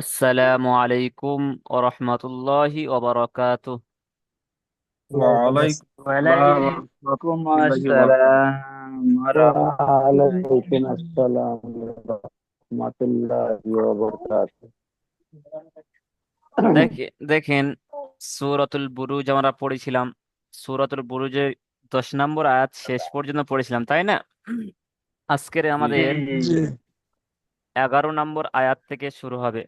আসসালামু আলাইকুম ওয়া রাহমাতুল্লাহি ওয়া বারাকাতুহু। ওয়ালাইকুম আসসালাম ওয়া ওয়ালাইকুম রাহমাতুল্লাহি ওয়া বারাকাতুহু। আসসালাম রাহমাতুল্লাহি। وعليكم السلام ورحمة الله وبركاته. দেখেন, সূরাতুল বুরুজ আমরা পড়েছিলাম। সূরাতুল বুরুজের 10 নম্বর আয়াত শেষ পর্যন্ত পড়েছিলাম, তাই না? আজকের জি জি আমাদের জি জি। 11 নম্বর আয়াত থেকে শুরু হবে।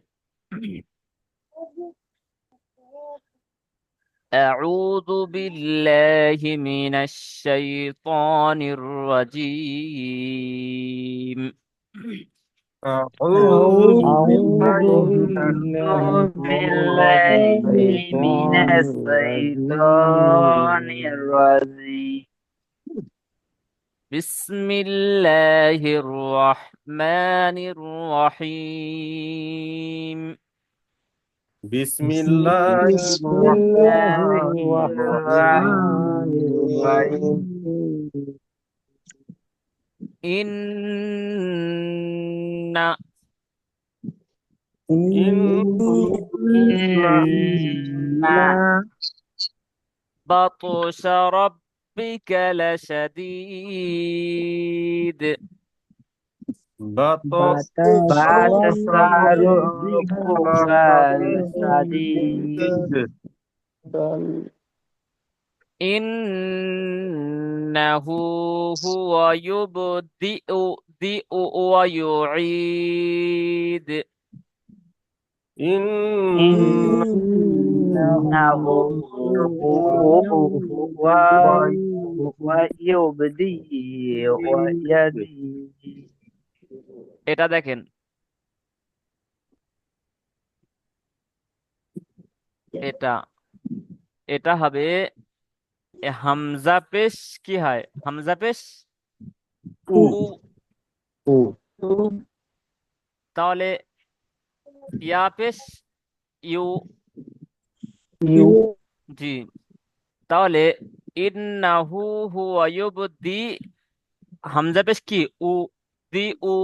أعوذ بالله من الشيطان الرجيم. আউযু أعوذ أعوذ বিল্লাহি মিনাশ بالله শাইতানির بالله من রাজীম। من الشيطان الشيطان الرجيم. الرجيم. بسم الله الرحمن الرحيم. বিসমিল্লাহির بسم بسم الله الله রহমানির الرحمن রহিম। الرحمن الرحيم. إن ইন্না إن بطش ربك لشديد. বাতাস بطش بطش ربك ربك الشديد. بالشديد. إنه هو يبدئ ويعيد. ইন্নাহু إنه هو يبدي ويزيد. এটা দেখেন, এটা এটা হবে হামজা পেশ। কি হয় হামজা পেশ? উ উ। أو তাহলে ইয়া পেশ ইউ। يو জি। তাহলে ইন্নাহু হুয়া ইউবদি, হামজা পেশ কি উ, দি উ,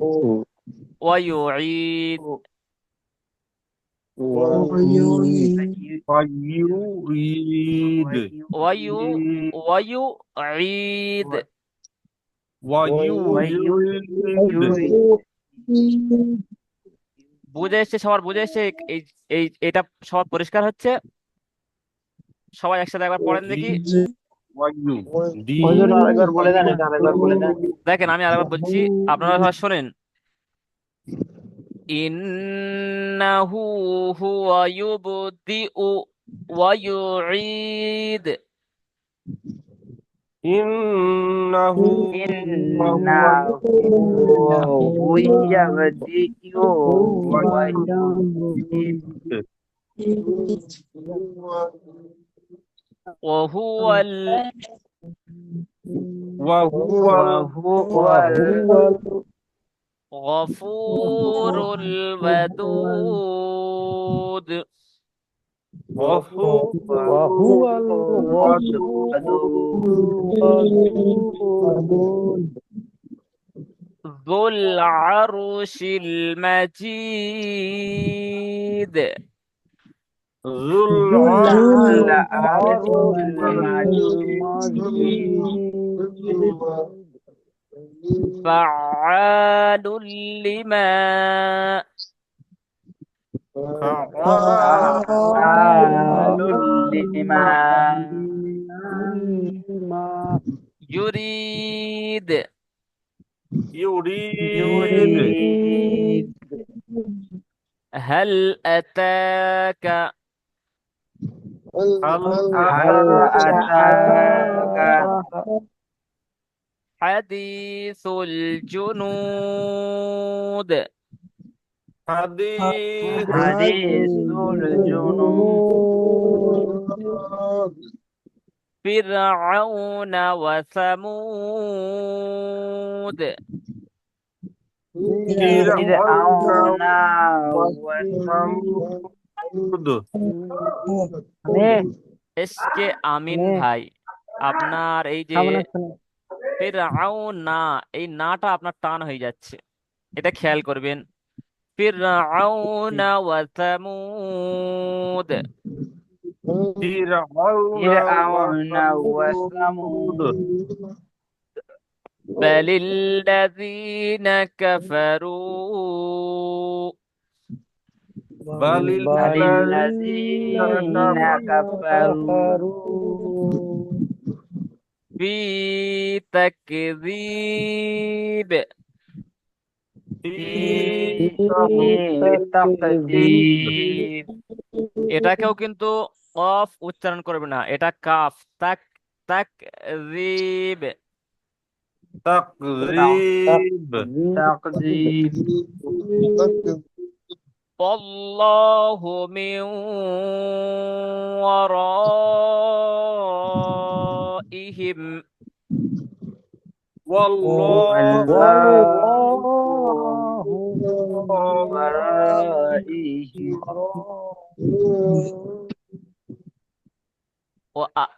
أو ওয়া ইউঈদ। ويريد ওয়ায়ুরিদ ওয়া ইউ ওয়া ইউঈদ। ওয়ায়ুরিদ বুঝে এসছে সবার? বুঝে এসছে? এই এই এটা সবার পরিষ্কার হচ্ছে? সবাই একসাথে একবার পড়েন জি দেখি। ওয়ায়ু দি হুজুর আরেকবার বলে দেন, এটা আরেকবার বলে দেন। ويريد দেখেন, আমি আরেকবার বলছি, আপনারা সবাই শোনেন। ইন্নাহু হুয়া ইউবদিউ ওয়া ইউঈদ। ইন্নাহু ওয়া إنه هو يبدئ ويعيد. وهو وهو وهو وهو الغفور الودود. الغفور وهو الودود الغفور الودود. ذو العرش المجيد. ذو ذو ذو العرش العرش العرش المجيد. المجيد. فعال لما فعال فعال فعال لما لما يريد. يريد. يريد. يريد. هل أتاك هل هل هل أتاك أتاك حديث الجنود؟ حديث حديث الجنود؟ الجنود؟ فرعون وثمود. فرعون فرعون وثمود. وثمود এসকে আমিন ভাই, আপনার এই যে ফিরআউন না, এই নাটা আপনার টান হয়ে যাচ্ছে, এটা খেয়াল করবেন। فرعون وثمود فرعون فرعون وثمود وثمود بل الذين كفروا بل بل الذين الذين كفروا كفروا في تكذيب في في تقدير এটাকেও কিন্তু কফ উচ্চারণ করবে না, এটা কাফ। তাক তাক রিব। تقريب تقدير والله من ورائهم والله والله والله ورائهم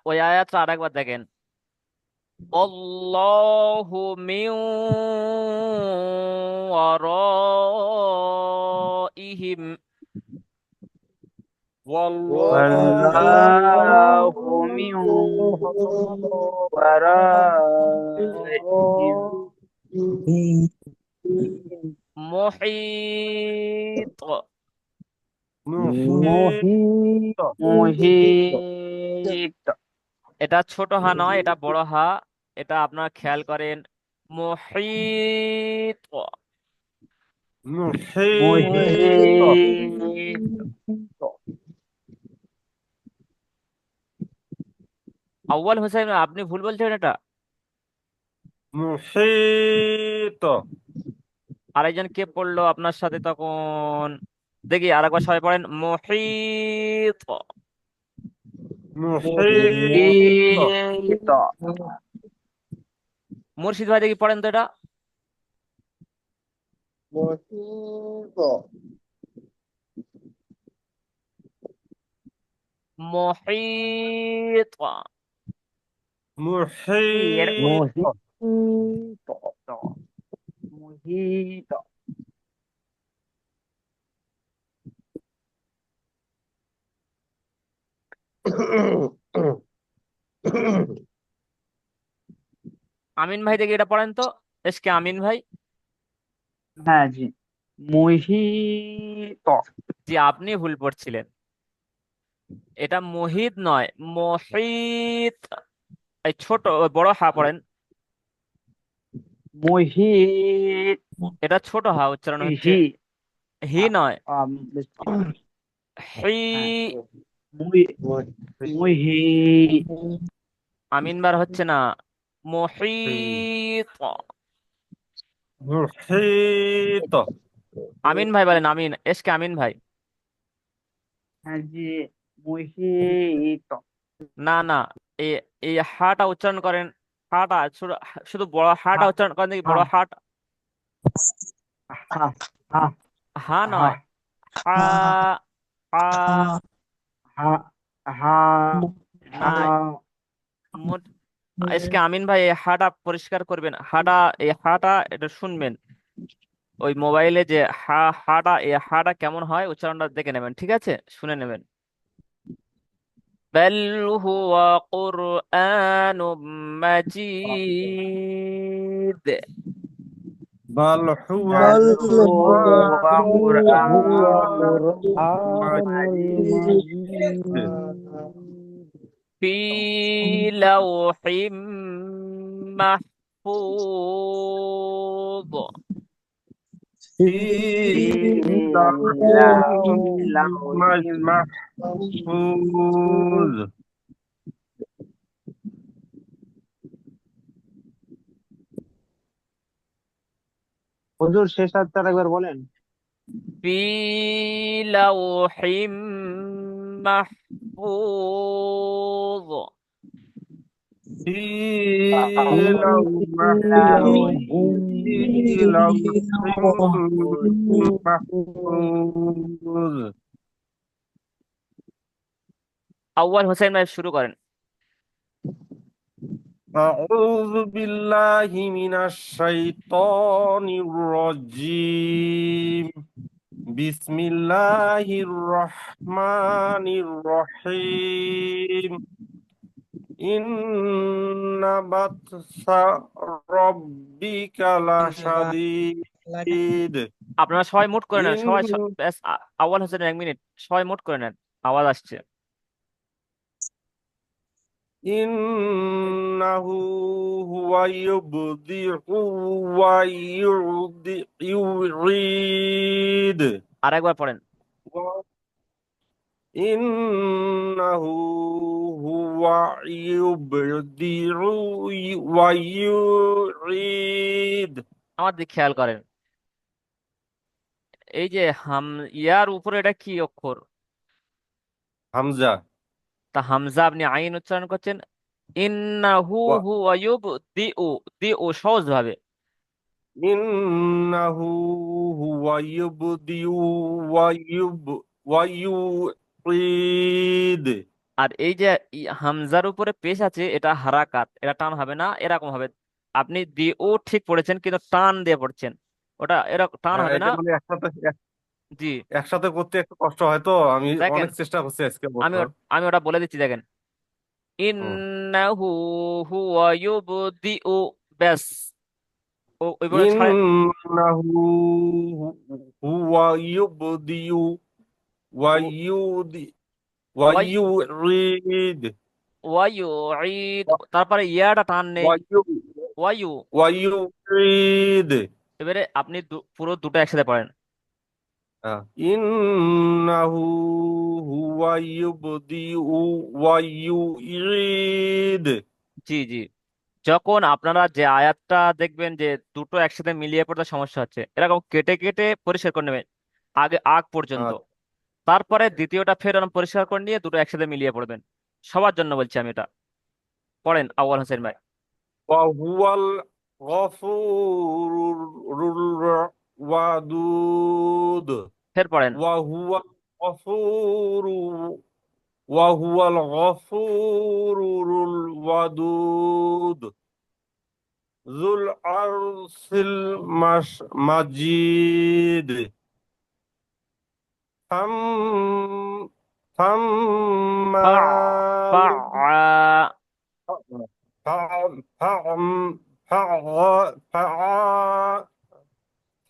ওই আয়াতটা আরেকবার দেখেন। والله من ورائهم والله والله من ورائهم محيط। محيط মুহিত এটা ছোট হা নয়, এটা বড় হা। এটা আপনারা খেয়াল করেন। মুহিত। محيط মুহিত আউয়াল হোসেন, আপনি ভুল বলছেন এটা। محيط আরেকজন কে পড়লো আপনার সাথে তখন? দেখি আরেকবার সবাই পড়েন। মুহিত। محيط মুহিত মুর্শিদ ভাই দেখি পড়েন তো এটা। মুহিত। محيط মুহিত মুহিত আমিন ভাই দেখি এটা পড়েন তো। এসকে আমিন ভাই। হ্যাঁ জি মুহিত জি, আপনি ভুল পড়ছিলেন। এটা মোহিত নয়, মহিত। এই ছোট ওই বড় হা পড়েন। মুহিত এটা ছোট হা উচ্চারণ হচ্ছে। হি হি নয়, হি। মুহি আমিন বার হচ্ছে না। মহিত। محيط আমিন ভাই বলেন, আমিন। এসকে আমিন ভাই। হ্যাঁ জি মুহিত না না, এই এই হাটা উচ্চারণ করেন। হাটা শুধু শুধু বড় হাটা উচ্চারণ করেন দেখি, বড় হাট। হা হা হা হা নয়, হা। হা হা হা না। মোট- এসকে আমিন ভাই, এই হাটা পরিষ্কার করবেন। হাটা, এই হাটা এটা শুনবেন। ওই মোবাইলে যে হাটা, এই হাটা কেমন হয় উচ্চারণটা দেখে নেবেন, ঠিক আছে? শুনে নেবেন। بل هو قرآن مجيد। بل هو بل هو قرآن قرآن مجيد في لوح محفوظ في في لوح لوح محفوظ হুজুর শেষ আয়াতটা একবার বলেন। في لوح محفوظ في لوح لوح محفوظ আউয়াল হোসেন ভাই শুরু করেন। أعوذ بالله من الشيطان الرجيم বিসমিল্লাহির রহমানির রহিম ইন্না বাতসা রব্বিকা লাশাদীদ আপনারা সবাই মুট করে নেন, ইন সবাই ব্যাস, আউয়াল হোসেন 1 মিনিট, সবাই মুট করে নেন, আওয়াজ আসছে। ইন্নাহু হুয়া ইউবদিউ ওয়া ইউঈদ আরেকবার পড়েন। ইন্নাহু হুয়া ইউবদিউ ওয়া ইউঈদ। আমার দিকে খেয়াল করেন, এই যে ইয়ার উপরে এটা কি অক্ষর? হামজা। তা হামজা আপনি আইন উচ্চারণ করছেন। ইন্নাহু ওয়া হুয়া ইউবদিউ, দিউ সহজ ভাবে। ইন্নাহু হুয়া ইউবদিউ ওয়া ইউঈদ। আর এই যে হামজার উপরে পেশ আছে, এটা হারাকাত, এটা টান হবে না, এরকম হবে। আপনি দিউ ঠিক পড়েছেন কিন্তু টান দিয়ে পড়ছেন, ওটা এরকম টান হ্যাঁ, হবে না। এটা মানে একসাথে জি, একসাথে করতে একটু কষ্ট হয়, তো আমি দেখেন, অনেক চেষ্টা করছি আজকে আমি বছর। আমি ওটা বলে দিচ্ছি, দেখেন। হুম। ইন্নাহু হুয়া ইউবদিউ, ব্যাস। ওই বলে ইন্নাহু হুয়া ইউবদিউ ওয়া ইউদি ওয়া ওয়াই ইউঈদ ওয়ায়ুঈদ, তারপরে ইয়াটা টান নেই। ওয়া ইউ ওয়ায়ু, ওয়া ইউঈদ। এবারে আপনি পুরো দুটো একসাথে পড়েন। আহ, ইন্নাহু হুয়া ইউবদিউ ওয়া ইউঈদ। জি জি, যখন আপনারা যে আয়াতটা দেখবেন যে দুটো একসাথে মিলিয়ে পড়তে সমস্যা হচ্ছে, এরকম কেটে কেটে পরিষ্কার করে নেবেন আগে আগ পর্যন্ত। আহ, তারপরে দ্বিতীয়টা ফের এরকম পরিষ্কার করে নিয়ে দুটো একসাথে মিলিয়ে পড়বেন। সবার জন্য বলছি আমি এটা। পড়েন আউয়াল হোসেন ভাই। ওয়া হুয়াল গফুরুর ওয়াদুদ। ফের পড়েন। ওয়া হুয়াল গফুরু ওয়া হুয়াল গফুরুল ওয়াদুদ যুল আরশিল মাজিদ। থাম থাম্মা ফা ফা فعم فعل فعل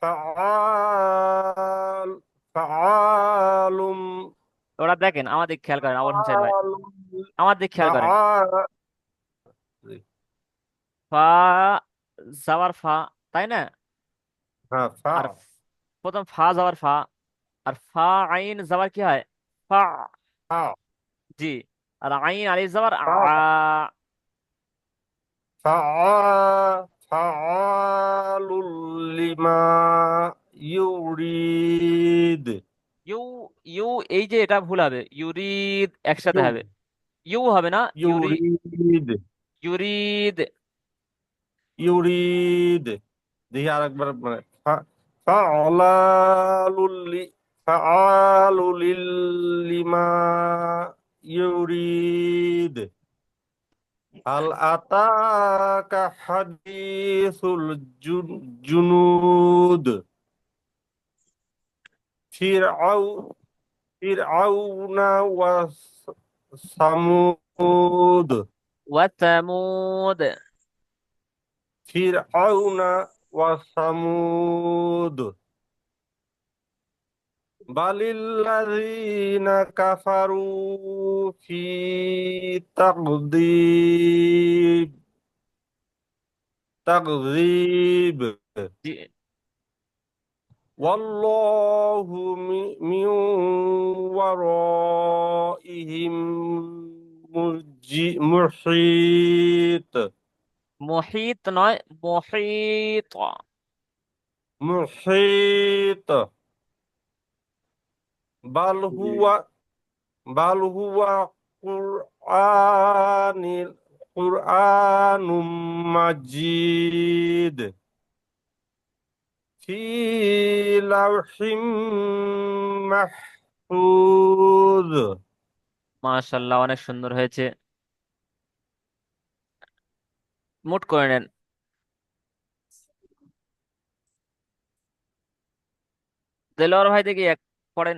فعال فعال ওরা দেখেন, আমার দিকে খেয়াল করেন আউয়াল হোসেন ভাই, فعال আমার দিকে খেয়াল করেন। فعال ফা, যাওয়ার ফা, তাই না? হ্যাঁ আর فعل প্রথম ফা যাওয়ার ফা, আর ফা আইন যাওয়ার কি হয়? ফা। فعل জি, আর আইন আলিফ যাওয়ার فعل فعال لما يريد. ইউ, ইউ, এই যে এটা ভুল হবে, ইউরিদ একসাথে يو- হবে, ইউ হবে না, يريد ইউরিদ। يريد দেখি আরেকবার মানে ফাআলালুল ফাআলুল লিমা ইউরিদ। হাল আতাকা হাদিসুল জুনুদ ফিরআউ ফিরআউনা ওয়া সামুদ। ওয়াতামুদ। ফিরআউনা ওয়া সামুদ বালিল্লাযিনা কাফারু ফি তাকযীব তাকযীব জি, ওয়াল্লাহু মিন ওয়ারাইহিম মুহীত। মুহিত নয়, মুহিত। মুহীত বাল হুয়া বাল হুয়া কুরআনিল কুরআনুম মাজিদ ফি লাউহিম মাহফুজ। মাশাআল্লাহ, অনেক সুন্দর হয়েছে। মুট করে নেন। দেলোয়ার ভাই দেখি এক পড়েন।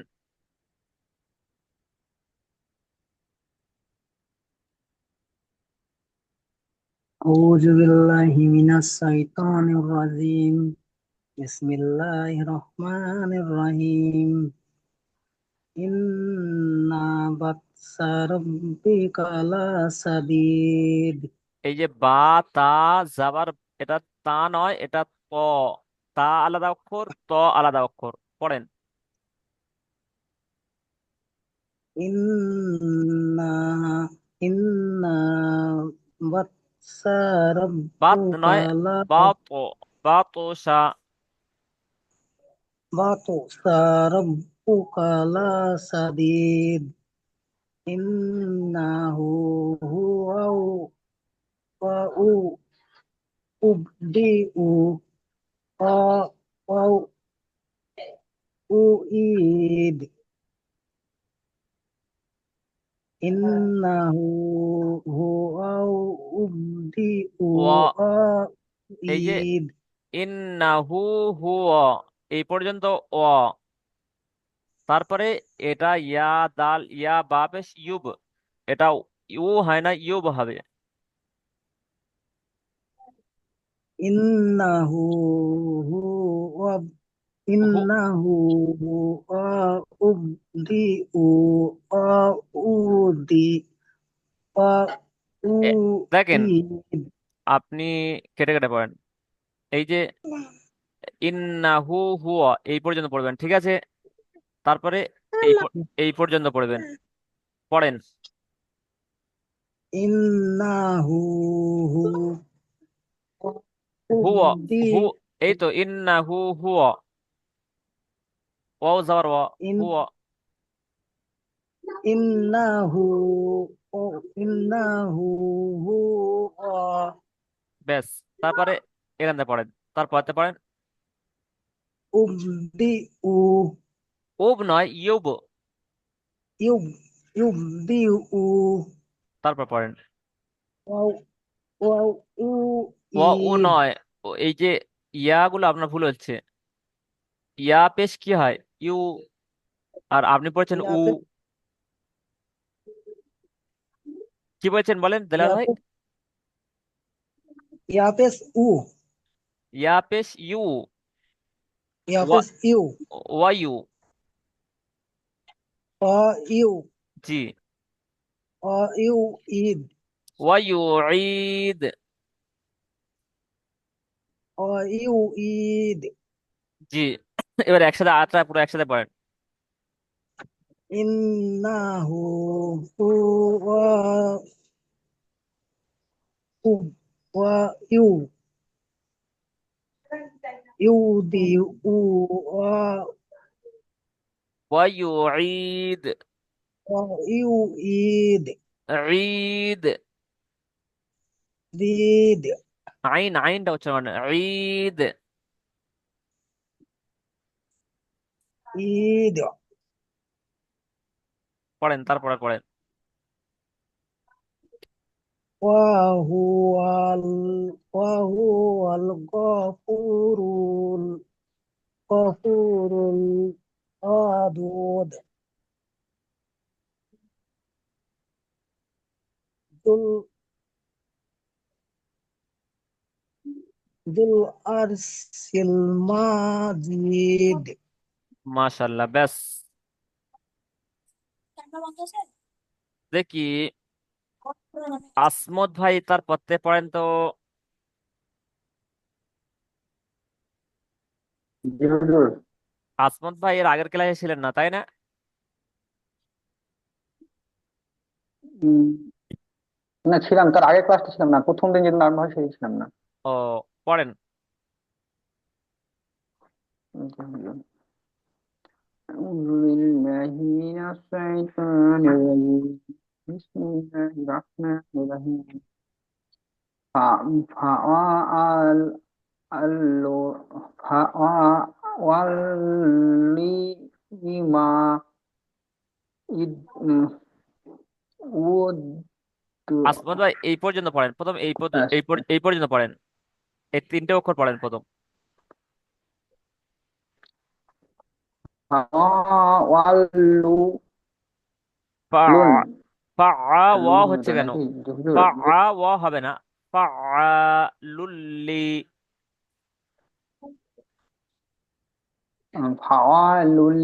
أعوذ بالله من الشيطان الرجيم بسم الله الرحمن الرحيم إن بطش ربك لشديد এই যে বা, তা, জাবার, এটা তা নয়, এটা ত। তা আলাদা অক্ষর, ত আলাদা অক্ষর। পড়েন। إن إن بطش বাত ربك নয়, বাত, বাতসা। بطش ربك لشديد إنه هو وأبدئ وأعيد إنه هو أبدئ ওয়া, এই যে وأعيد ইন্নাহু হুয়া, এই পর্যন্ত অ। তারপরে এটা ইয়া, দাল, ইয়া বা পেশ ইউব, এটা ইউ হয় না, ইউব হবে। إنه هو হু, إنه هو أبدئ وأعيد এ, দেখেন, وأعيد আপনি কেটে কেটে পড়েন। এই যে ইন্নাহু হুয়া, এই পর্যন্ত পড়বেন, ঠিক আছে? তারপরে এই পর্যন্ত পড়বেন। পড়েন। إنه هو হুয়া, হু, أبدئ এই তো ইন্নাহু হুয়া, ওয়াও যাওয়ার ওয়া, إن হুয়া। إنه إنه هو ব্যাস। তারপরে এখান থেকে পড়েন, তারপরে পড়েন। أبدئ উব নয়, ইউব। يبدئ তারপর পড়েন। ওয়া ও وأعيد নয়, এই যে ইয়া গুলো আপনার ভুল হচ্ছে। ইয়া পেশ কি হয়? ইউ। আর আপনি পড়ছেন উ। يابس কি বলছেন বলেন দেলার ভাই? يابس يابس ইয়া পেশ ইউ। ওয়া, يابس يو ওয়া ইউ। يو জি। يو إيد ওয়া ইউ ঈদ। يو إيد জি। এবার একসাথে আয়াতটা পুরো একসাথে পড়েন। إنه هو ويو يودي ওয়া ইউ ঈদ। ويعيد ঈদ। ديد আইন, আইনটা উচ্চারণ করেন। ঈদ। إيد পড়েন, তারপরে পড়েন। وهو الغفور الغفور الودود ذو ذو العرش المجيد মাশাল্লাহ, ব্যাস। দেখি আসমত ভাই তার পড়তে পড়েন তো। জি হুজুর। আসমত ভাই এর আগের ক্লাসে ছিলেন না, তাই না? উম, না ছিলাম, তার আগের ক্লাসটা ছিলাম না, প্রথম দিন যেদিন আরম্ভ হয় সেদিন ছিলাম না। ও, পড়েন। أعوذ بالله من الشيطان الرجيم بسم الله الرحمن الرحيم فعل فعل আসমত ভাই এই পর্যন্ত পড়েন, প্রথম এই পর্যন্ত পড়েন। এই তিনটে অক্ষর পড়েন প্রথম। ফাওয়ালু ফা লুন। ফা ওয়া লুন হচ্ছে হতো কেন? নাকি যে হুজুর? ফা ওয়া হবে না। ফা লুল্লি। ফাওয়ালুল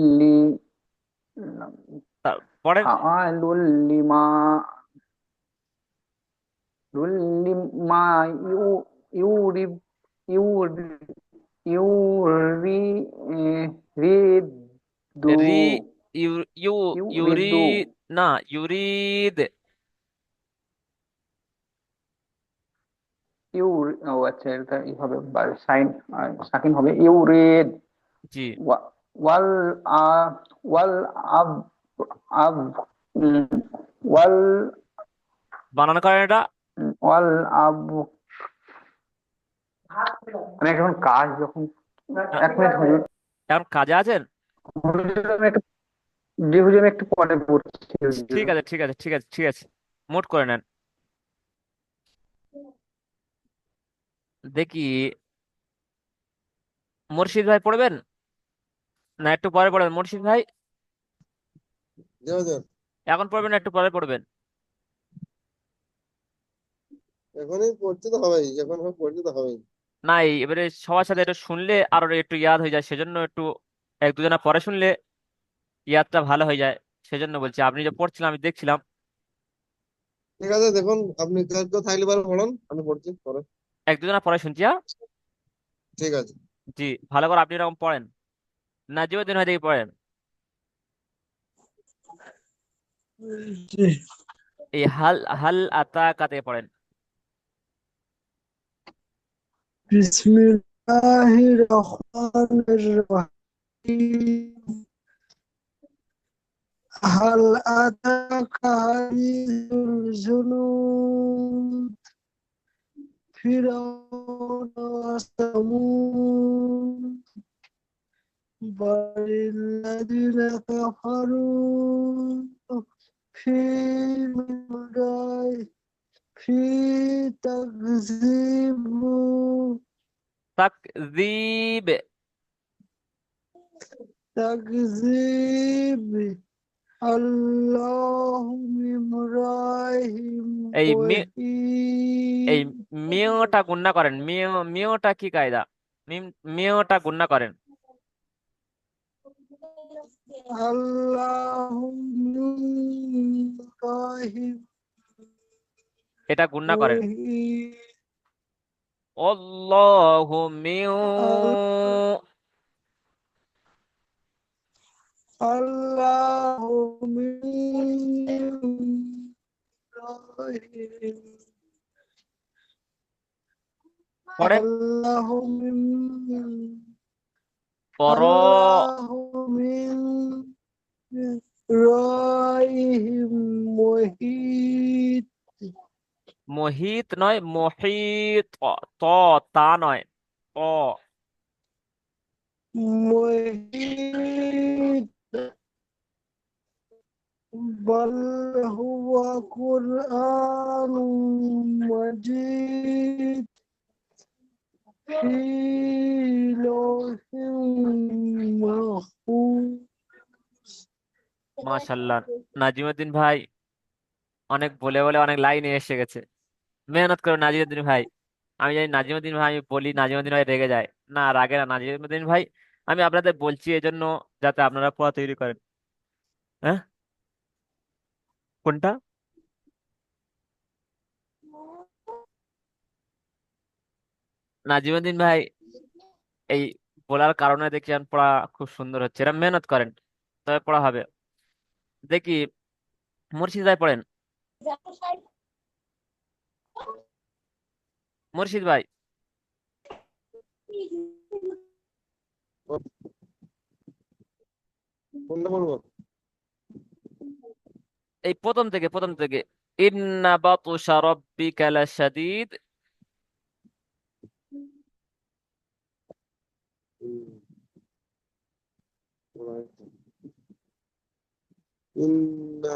পড়েন। ফাআলুল লিমা লিমা ইউ ইউরি ইউরি ইউরি রিদু রি ইউ ইউ ইউরি ইউরিদু না, ইউরিদ। ও আচ্ছা, এটা এইভাবে সাইন সাকিন হবে ইউরিদ। জি, ওয়াল আ ওয়াল আব আব উম, ওয়াল বানান করেন এটা। ওয়াল আব মানে যখন কাজ যখন আহ, 1 মিনিট হুজুর। এখন কাজে আছেন? হুজুর, আমি একটু জি হুজুর, আমি একটু পরে পড়ছি হুজুর। ঠিক আছে, ঠিক আছে, ঠিক আছে, ঠিক আছে। মোট করে নেন। দেখি, মুর্শিদ ভাই পড়বেন না একটু পরে পড়বেন? মুর্শিদ ভাই জি হুজুর, এখন পড়বেন না একটু পরে পড়বেন? এখনই পড়তে তো হবেই, এখন পড়তে তো হবেই। না, এবারে সবার সাথে একটু শুনলে আরো একটু ইয়াদ হয়ে যায়, সেজন্য একটু এক দুজনা পরে শুনলে ইয়াদটা ভালো হয়ে যায়। সেজন্য বলছি, আপনি যে পড়ছিলাম আমি দেখছিলাম। ঠিক আছে, দেখুন আপনি কেউ থাকলে পরে পড়ুন, আমি পড়ছি পরে। এক দুজনা পরে শুনছি, হ্যাঁ। ঠিক আছে। জি, ভালো করে আপনি এরকম পড়েন। নাজিমুদ্দিন ভাই দেখি পড়েন। এই হাল হাল আতা কাতে পড়েন। বিসমিল্লাহির রহমানির রহিম। হাল আতাকা হাদিসুল জুনুদ ফিরাউন ওয়া সামুদ বালিল্লাযিনা কাফারু ফি মিরদাই ফি তাকযিবু তাকযীব। তাকযিব আল্লাহু ইব্রাহিম এই এই ওয়াহিদ মিয়টা গুণনা করেন। মিয়টা কি কায়দা? মিম মিয়টা গুণনা করেন। আল্লাহু ইব্রাহিম এটা গুণনা করেন। ওয়াহিদ আল্লাহু মিউ। আল্লাহু ইব্রাহিম পড়েন। আল্লাহু পর আল্লাহু ইব্রাহিম ওয়াহিদ মোহিত নয়, মহিত। ত তা নয়, ত। ওয়াহিদ بل هو قرآن مجيد في لوح محفوظ মাশাল্লাহ। নাজিমুদ্দিন ভাই অনেক বলে বলে অনেক লাইনে এসে গেছে। মেহনত করো নাজিমুদ্দিন ভাই। আমি জানি নাজিমুদ্দিন ভাই, আমি বলি নাজিমুদ্দিন ভাই রেগে যায়। না, রাগে না নাজিমুদ্দিন ভাই। আমি আপনাদের বলছি এজন্য যাতে আপনারা পড়া তৈরি করেন। হ্যাঁ, কোনটা? নাজিমুদ্দিন ভাই এই বলার কারণে দেখি এখন পড়া খুব সুন্দর হচ্ছে। এরা মেহনত করেন, তবে পড়া হবে। দেখি, মুর্শিদ ভাই পড়েন। মুর্শিদ ভাই কোনটা বলবো? এই প্রথম থেকে ইন্না বাতুশা রাব্বিকা লাশাদীদ। ইন্না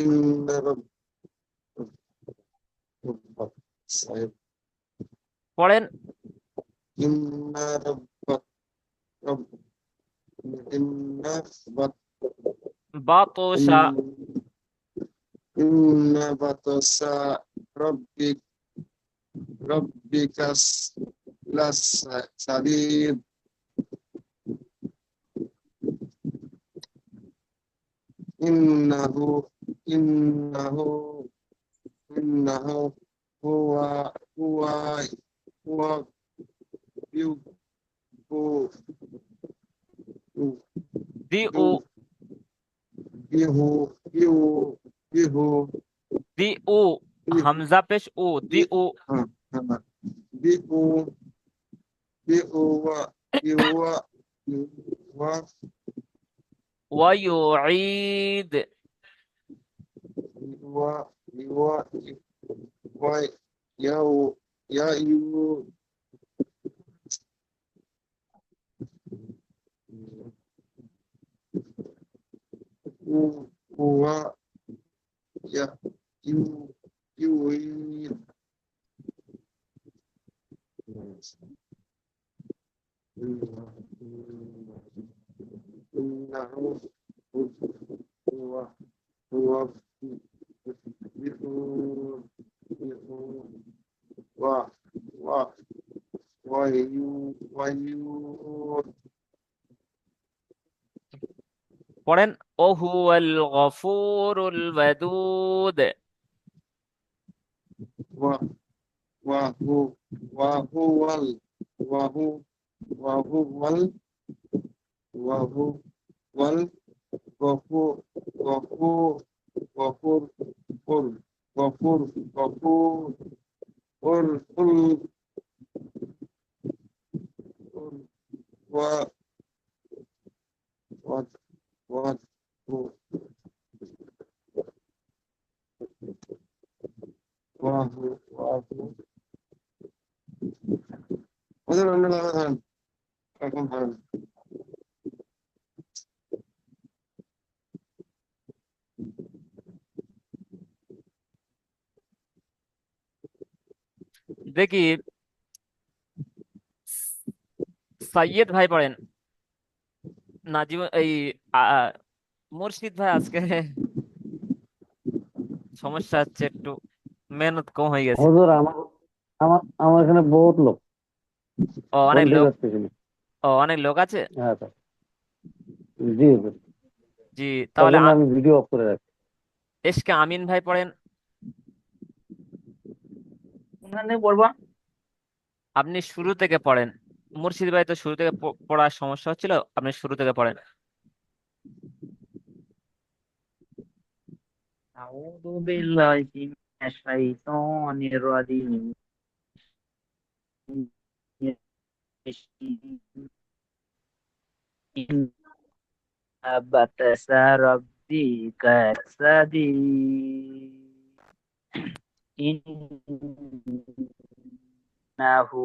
ইন্না সাহেব, পড়েন। ইন্না রব্বাক রব ইন্না বাত বাতসা ইন্না বাতাসা রাব্বিক রাব্বিকাস লাস সাদিদ ইন্নাহু ইন্নাহু ইন্নাহু হুয়া হুয়া হুয়া ইউ হু দিউ ইহু ইউ ইহু দিউ ইহু হামজা পেশ ও দিউ হ্যাঁ হ্যাঁ ইহু ইহু ওয়া ইহু ওয়া ওয়ায়ুঈদ ওয়া ওয়া ওয়া ইয়াউ ইয়া ইউ ওয়া ইয়া ইউ ইউ إنه هو هو يقول و و ويو পড়েন ও হুয়াল গফুরুল ওয়াদুদ و وهو وهو وهو وهو وهو والغفور غفور غفور غفور غفور غفور و و و وهو وهو ওদের অন্য লাগা ধান এখন ধান দেখি সাইয়েদ ভাই পড়েন নাজিম এই মুর্শিদ ভাই আজকে সমস্যা হচ্ছে একটু মেহনত কম হয়ে গেছে হুজুর আমার আমার আমার এখানে বহুত লোক ও অনেক বলতে লোক পারতেছি না। অনেক লোক আছে হ্যাঁ স্যার, জি হুজুর, জি তার তাহলে জন্য আমি ভিডিও অফ করে রাখি। এসকে আমিন ভাই পড়েন ওখানে পড়বা আপনি শুরু থেকে পড়েন মুর্শিদ ভাই তো শুরু থেকে পড়ার সমস্যা হচ্ছিল আপনি শুরু থেকে পড়েন আউযু বিল্লাহি মিনাশ শাইতানির রাজিম ইন্না বাতাসা রাব্বিকা সাদীদ ইন্নাহু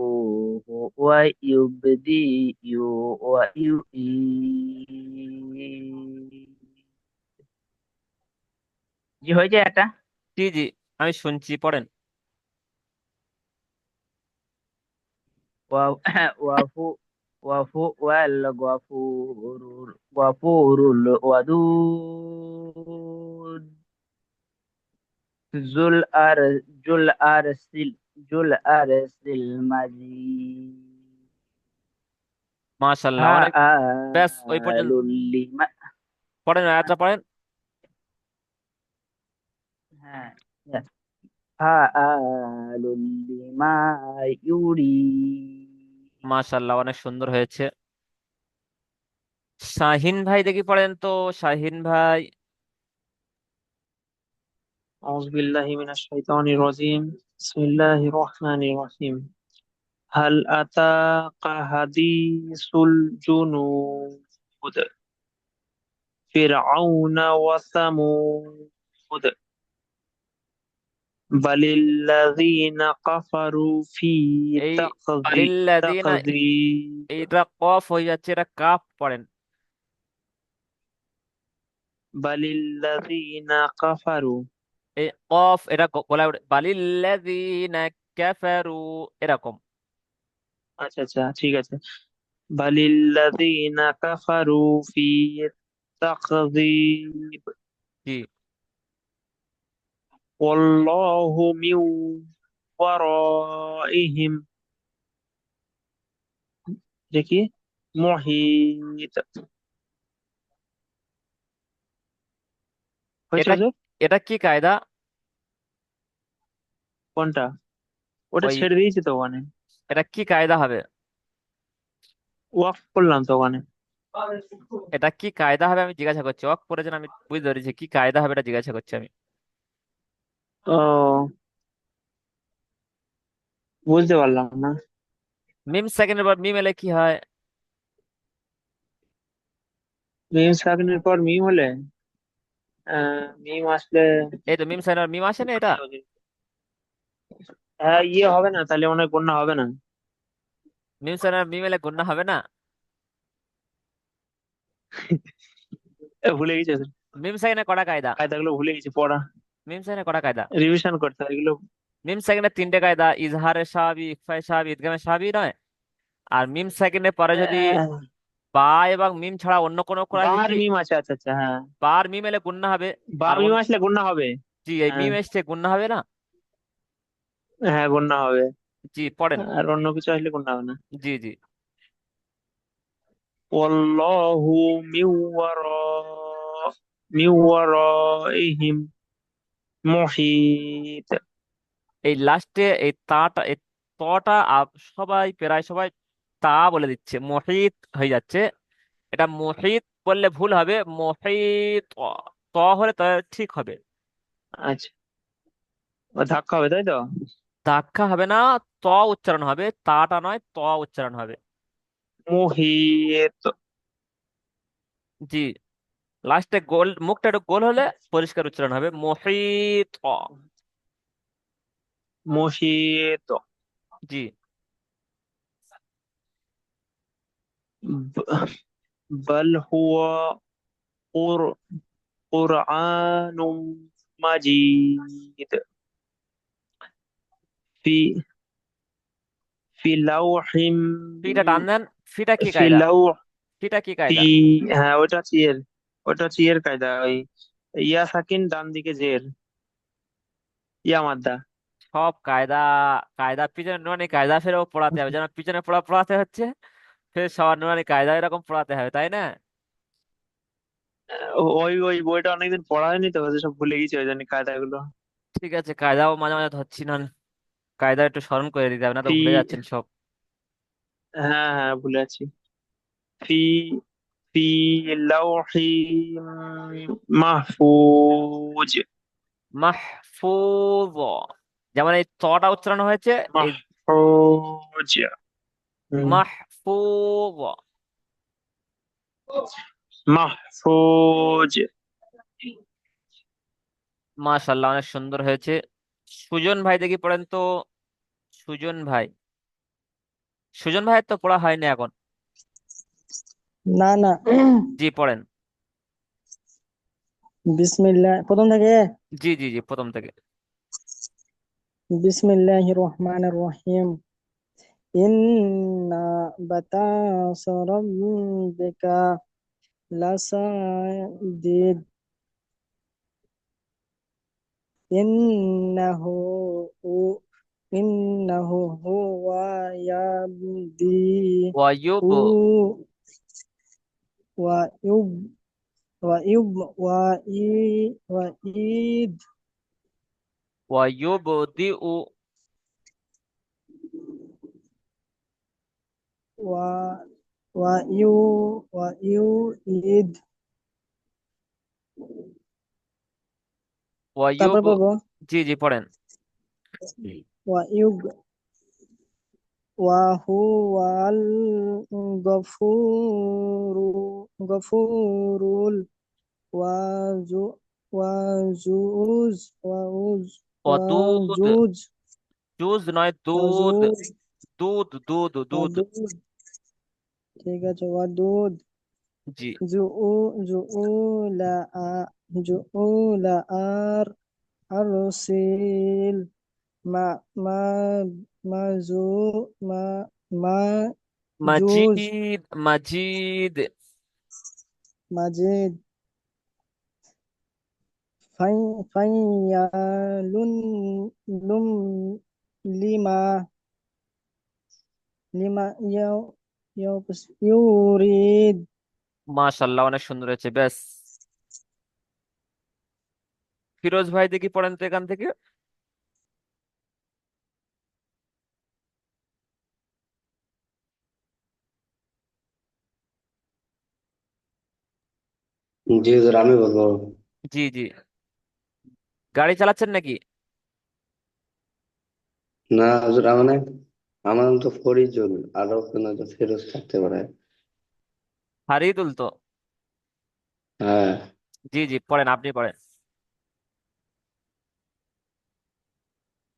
হুয়া ইউবদিউ ওয়া ইউঈদ জি হয়েছে একটা জি জি আমি শুনছি পড়েন ওয়া- ওয়াহু ওয়াহু ওয়াল গফুরুল ওয়াদুদ জুল আর জুল আরসিল জুল আরসিল মাজিদ মাশাআল্লাহ হা অনেক ব্যাস ওই পর্যন্ত আলুল লিমা পড়েন আয়াতটা পড়েন হ্যাঁ হা আলুল লিমা ইউরি মাশাআল্লাহ অনেক সুন্দর হয়েছে শাহিন ভাই দেখি পড়েন তো শাহিন ভাই أعوذ بالله من الشيطان الرجيم بسم الله الرحمن الرحيم هل أتاك حديث الجنود فرعون وثمود بل الذين كفروا في এই আলিল্লাযিনা تقذيب এইটা কফ হয়ে যাচ্ছে এটা কাফ পড়েন بل الذين كفروا এই কফ এটা গলায় বালিল্লাযিনা কাফারু এরকম আচ্ছা আচ্ছা ঠিক আছে বালিল্লাযীনা কাফারু ফি তাকযীব জি, ওয়াল্লাহু মিন ওয়ারাইহিম দেখি মুহিত হয়েছে এটা হুজুর? এটা কি কায়দা? কোনটা? ওটা ওই ছেড়ে দিয়েছি তো ওখানে, এটা কি কায়দা হবে? ওয়াকফ করলাম তো ওখানে। এটা কি কায়দা হবে আমি জিজ্ঞাসা করছি, ওয়াক করেছেন আমি বুঝতে পেরেছি, কি কায়দা হবে এটা জিজ্ঞাসা করছি আমি। ও, বুঝতে পারলাম না। মিম সেকেন্ডের পর মিম এলে কি হয়? মিম সাকিনের পর মিম হলে মিম আসলে এই তো মিম সেকেন্ডের মিম আসে না এটা? হ্যাঁ ইয়ে হবে না, তাহলে অনেক গণ্য হবে না। মিম সেকেন্ডের মিম এলে গুণনা হবে না? ভুলে গেছি, মিম সেকেন্ডে কটা কায়দা? কায়দাগুলো ভুলে গেছি পড়া, মিম সেকেন্ডে কটা কায়দা? রিভিশন করতে হয় এগুলো। মিম সেকেন্ডে তিনটে কায়দা, ইজহারে স্বাভাবিক, ইখফায়ে স্বাভাবিক, ইদগামে স্বাভাবিক নয়? আর মিম সেকেন্ডের পরে যদি আহ, বা এবং মিম ছাড়া অন্য কোনো অক্ষর আসে বার কি? মিম আছে, আচ্ছা আচ্ছা, হ্যাঁ। বা আর মিম এলে গুণনা হবে। বা আর মিম আসলে গণ্য হবে। জি, এই হ্যাঁ, মিম এসছে গুণনা হবে না? হ্যাঁ গণ্য হবে। জি পড়েন। আর অন্য কিছু আসলে গণ্য হবে না। জি জি। ওয়াল্লাহু মিন ওয়ারাইহিম মুহিত। এই লাস্টে এই তাটা এই তটা সবাই প্রায় সবাই তা বলে দিচ্ছে, মহিত হয়ে যাচ্ছে। এটা মহিত বললে ভুল হবে, মহিত ত হলে ত ঠিক হবে। আচ্ছা, ও ধাক্কা হবে তাই তো? ধাক্কা হবে না, ত উচ্চারণ হবে, তাটা নয় ত উচ্চারণ হবে। মুহিত। জি, লাস্টে গোল, মুখটা একটু গোল হলে পরিষ্কার উচ্চারণ হবে, মহিত। মুহিত। জি, ব- বল হুয়া কুর- কুরআনুম মাজিদ ফি ফি লাউহিম ফিটা টান দেন। ফিটা কি ফি কায়দা? লাউ ফিটা কি ফি কায়দা? হ্যাঁ ওটা হচ্ছে ইয়ের কায়দা, ওই ইয়া সাকিন ডান দিকে জের, ইয়া মাদ্দা। সব কায়দা, কায়দা পিছনে নুরানি কায়দা ফেরেও পড়াতে হবে, যেন পিছনে পড়াতে হচ্ছে, ফের সবার নুরানি কায়দা এরকম পড়াতে হবে, তাই না? ওই বইটা অনেকদিন পড়া হয়নি তো, ওদের সব ভুলে গেছি ওই জন্য কায়দাগুলো। ঠিক আছে, কায়দাও মাঝে মাঝে ধরছি না, কায়দা একটু স্মরণ করে দিতে হবে, না তো ফি ভুলে যাচ্ছেন সব। হ্যাঁ হ্যাঁ ভুলে আছি। ফি ফি লাউহি মাহফুজ। মাহফুজ, যেমন এই তটা উচ্চারণ হয়েছে, এই মাহফুজ। হুম, মাহফুজ। মাহফুজ। মাশাআল্লাহ, অনেক সুন্দর হয়েছে। সুজন ভাই দেখি পড়েন তো। সুজন ভাই, সুজন ভাইয়ের তো পড়া হয়নি এখন। না না। জি পড়েন। বিসমিল্লাহ প্রথম থেকে। জি জি জি, প্রথম থেকে। বিসমিল্লাহির রহমানির রহিম। ইন্না বাতাস রাব্বিকা লাসাদিদ ইন্নাহু ইন্নাহু হুয়া ইয়াবদি ওয়ায়ুব, উ ওয়া ইউব ওয়া ইউব ওয়া ঈদ ওয়ায়ুবদিউ, ওয়া ওয়া ইউ ওয়া ইউ ঈদ। তারপর ওয়ায়ুব। পড়বো জি জি পড়েন। ওয়া ইউব ওয়া হুয়াল গফুরু গফুরুল ওয়াজু ওয়াজুজ ওয়াউজ অদুদ, ওয়াজুজ জুজ নয় দুধ, ওয়াজুজ দুধ দুধ দুধ। ওয়াদুদ। ঠিক আছে, ওয়াদুদ। জি, জুউলা জুউলা আর আরসিল মা মা মাজু মা মা জুজ মাজিদ, মাজিদ। মাজিদ ফাই ফাইয়ালুন লুম লিমা লিমা ইউরিদ মাশাল্লাহ, অনেক সুন্দর হয়েছে, ব্যাস। ফিরোজ ভাই দেখি পড়েন তো এখান থেকে। জি হুজুর, আমি বলবো। জি জি। গাড়ি চালাচ্ছেন নাকি? না হুজুর, আমার নাম তো ফরিদুল, আরো কোনো তো ফিরোজ থাকতে পারে। ফারিদুল তো। হ্যাঁ। জি জি, পড়েন, আপনি পড়েন।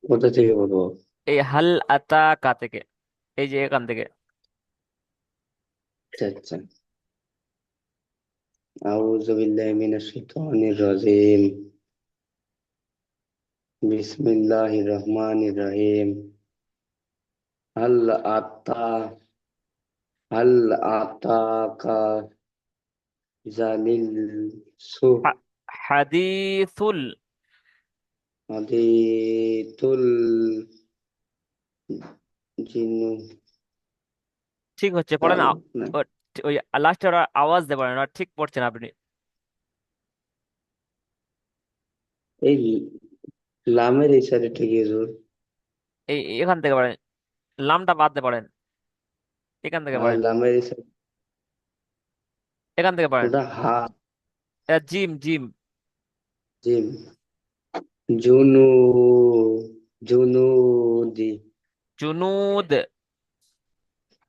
কোথা থেকে বলবো? এই হাল আতাকা থেকে, এই যে এখান থেকে। আচ্ছা আচ্ছা। আউযু বিল্লাহি মিনাশ শাইতানির রাজিম। বিসমিল্লাহির রহমানির রহিম। হাল আতা হাল আতাকা জালিল হা- হাদিসুল। সুহাদিতুল জিন্নু। ঠিক হচ্ছে, পড়েন। না, ওই লাস্টে ওরা আওয়াজ দিয়ে পড়েন, ওরা ঠিক পড়ছেন আপনি। এই লামের এই সাইডে ঠিকই হুজুর। এখান থেকে পড়েন, লামটা বাদ দিয়ে পড়েন। এখান থেকে হ্যাঁ, পড়েন, লামের এই side, এখান থেকে পড়েন। ওটা হা। Gym, gym. জিম। জুনু জুনুদি। জুনুদ।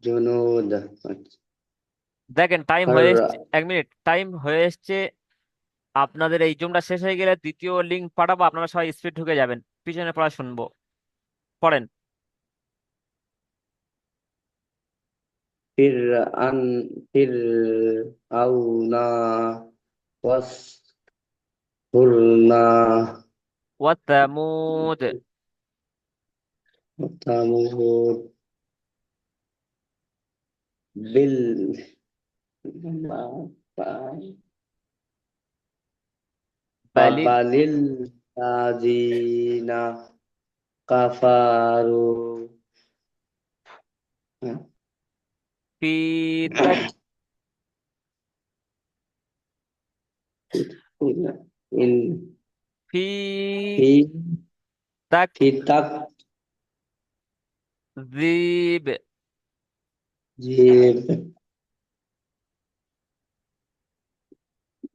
জুনুদ। আচ্ছা। দেখেন টাইম হয়ে হাররা। এসছে, 1 মিনিট টাইম হয়ে এসছে। আপনাদের এই জুমটা শেষ হয়ে গেলে দ্বিতীয় লিঙ্ক পাঠাবো, আপনারা সবাই স্পিড ঢুকে যাবেন, পিছনে পড়া শুনবো। পড়েন। ফির আন ফির আউনা ওয়াস হুরনা ওয়াতামুদ। তামুদ বিল বালিল বালিল লাযিনা কাফারু। হ্যাঁ, ফি তাক ইন ফি ফি তাক ফি তাক যিব। জিব।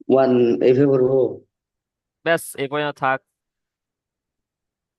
ওয়ান এইভাবে বলবো। ব্যাস এই পর্যন্ত থাক।